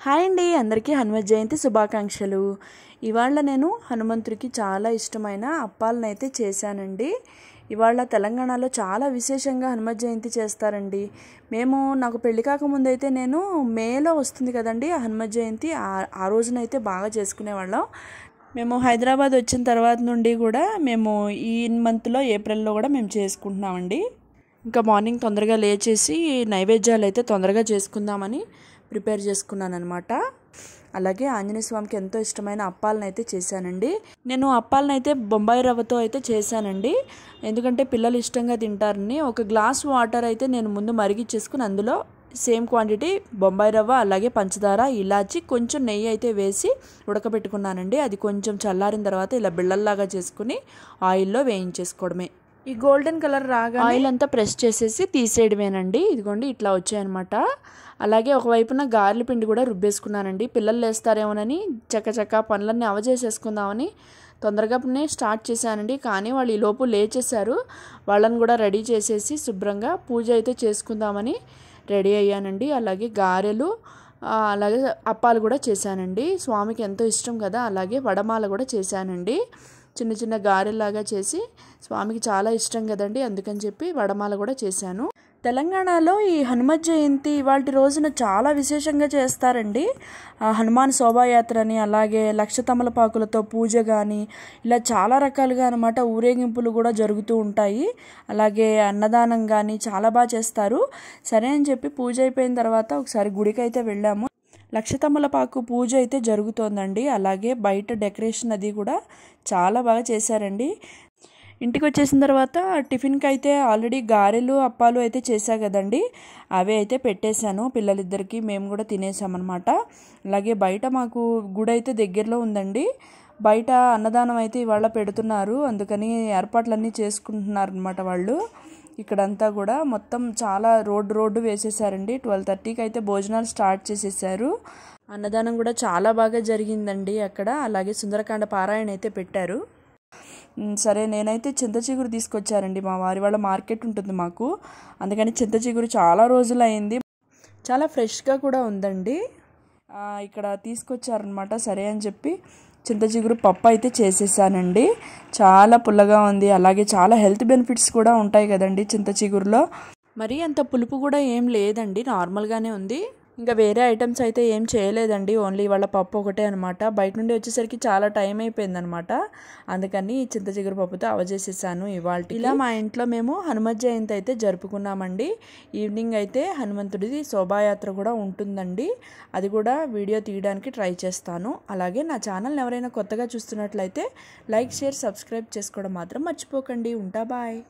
Hi అండి, అందరికీ హనుమత్ జయంతి శుభాకాంక్షలు. ఇవాళ నేను హనుమంతుడికి చాలా ఇష్టమైన అప్పాలను అయితే చేశానండి. ఇవాళ తెలంగాణలో చాలా విశేషంగా హనుమత్ జయంతి చేస్తారండి. నాకు పెళ్లి కాకముందు అయితే నేను మేలో వస్తుంది కదండి హనుమత్ జయంతి, ఆ రోజునైతే బాగా చేసుకునేవాళ్ళం. మేము హైదరాబాద్ వచ్చిన తర్వాత నుండి కూడా మేము ఈ మంత్లో ఏప్రిల్లో కూడా మేము చేసుకుంటున్నామండి. ఇంకా మార్నింగ్ తొందరగా లేచేసి నైవేద్యాలు అయితే తొందరగా చేసుకుందామని ప్రిపేర్ చేసుకున్నాను అనమాట. అలాగే ఆంజనేయ స్వామికి ఎంతో ఇష్టమైన అప్పాలను అయితే చేశానండి. నేను అప్పాలను అయితే బొంబాయి రవ్వతో అయితే చేశానండి, ఎందుకంటే పిల్లలు ఇష్టంగా తింటారని. ఒక గ్లాస్ వాటర్ అయితే నేను ముందు మరిగిచ్చేసుకుని అందులో సేమ్ క్వాంటిటీ బొంబాయి రవ్వ, అలాగే పంచదార, ఇలాచి, కొంచెం నెయ్యి అయితే వేసి ఉడకబెట్టుకున్నానండి. అది కొంచెం చల్లారిన తర్వాత ఇలా బిళ్ళల్లాగా చేసుకుని ఆయిల్లో వేయించేసుకోవడమే. ఈ గోల్డెన్ కలర్ రాగా ఆయిల్ అంతా ప్రెస్ చేసేసి తీసేయడమేనండి. ఇదిగోండి ఇట్లా వచ్చాయన్నమాట. అలాగే ఒకవైపున గారెల పిండి కూడా రుబ్బేసుకున్నానండి. పిల్లలు లేస్తారేమోనని చక్క పనులన్నీ అవజేసేసుకుందామని తొందరగానే స్టార్ట్ చేశానండి. కానీ వాళ్ళు ఈ లోపు లేచేశారు. వాళ్ళని కూడా రెడీ చేసేసి శుభ్రంగా పూజ అయితే చేసుకుందామని రెడీ అయ్యానండి. అలాగే గారెలు, అలాగే అప్పాలు కూడా చేశానండి. స్వామికి ఎంతో ఇష్టం కదా. అలాగే వడమాల కూడా చేశానండి. చిన్న చిన్న గారెల్లాగా చేసి, స్వామికి చాలా ఇష్టం కదండి, అందుకని చెప్పి వడమాల కూడా చేశాను. తెలంగాణలో ఈ హనుమత్ జయంతి ఇవాళ రోజున చాలా విశేషంగా చేస్తారండి. హనుమాన్ శోభాయాత్రని, అలాగే లక్ష తమలపాకులతో పూజ కానీ ఇలా చాలా రకాలుగా అనమాట ఊరేగింపులు కూడా జరుగుతూ ఉంటాయి. అలాగే అన్నదానం కానీ చాలా బాగా చేస్తారు. సరే అని చెప్పి పూజ అయిపోయిన తర్వాత ఒకసారి గుడికి అయితే వెళ్ళాము. లక్ష తమలపాకు పూజ అయితే జరుగుతోందండి. అలాగే బయట డెకరేషన్ అది కూడా చాలా బాగా చేశారండి. ఇంటికి వచ్చేసిన తర్వాత టిఫిన్కి అయితే ఆల్రెడీ గారెలు, అప్పాలు అయితే చేశా కదండి, అవే అయితే పెట్టేశాను పిల్లలిద్దరికి. మేము కూడా తినేసామన్నమాట. అలాగే బయట మాకు గుడి అయితే దగ్గరలో ఉందండి. బయట అన్నదానం అయితే ఇవాళ పెడుతున్నారు, అందుకని ఏర్పాట్లన్నీ చేసుకుంటున్నారు అనమాట వాళ్ళు. ఇక్కడంతా కూడా మొత్తం చాలా రోడ్డు వేసేసారండి. 12:30కి అయితే భోజనాలు స్టార్ట్ చేసేసారు. అన్నదానం కూడా చాలా బాగా జరిగిందండి అక్కడ. అలాగే సుందరకాండ పారాయణ అయితే పెట్టారు. సరే, నేనైతే చింత చిగురు తీసుకొచ్చారండి. మా వారి వాళ్ళ మార్కెట్ ఉంటుంది మాకు, అందుకని చింత చిగురు చాలా రోజులు అయింది, చాలా ఫ్రెష్గా కూడా ఉందండి. ఇక్కడ తీసుకొచ్చారనమాట. సరే అని చెప్పి చింత చిగురు పప్పు అయితే చేసేసానండి. చాలా పుల్లగా ఉంది. అలాగే చాలా హెల్త్ బెనిఫిట్స్ కూడా ఉంటాయి కదండి చింత చిగురులో. మరీ అంత పులుపు కూడా ఏం లేదండి, నార్మల్గానే ఉంది. ఇంకా వేరే ఐటమ్స్ అయితే ఏం చేయలేదండి, ఓన్లీ వాళ్ళ పప్పు ఒకటే అనమాట. బయట నుండి వచ్చేసరికి చాలా టైం అయిపోయిందనమాట, అందుకని చింత చిగురు పప్పుతో అవజేసేసాను ఇవాళ. ఇలా మా ఇంట్లో మేము హనుమత్ జయంతి అయితే జరుపుకున్నామండి. ఈవినింగ్ అయితే హనుమంతుడిది శోభాయాత్ర కూడా ఉంటుందండి, అది కూడా వీడియో తీయడానికి ట్రై చేస్తాను. అలాగే నా ఛానల్ ఎవరైనా కొత్తగా చూస్తున్నట్లయితే లైక్, షేర్, సబ్స్క్రైబ్ చేసుకోవడం మాత్రం మర్చిపోకండి. ఉంటా, బాయ్.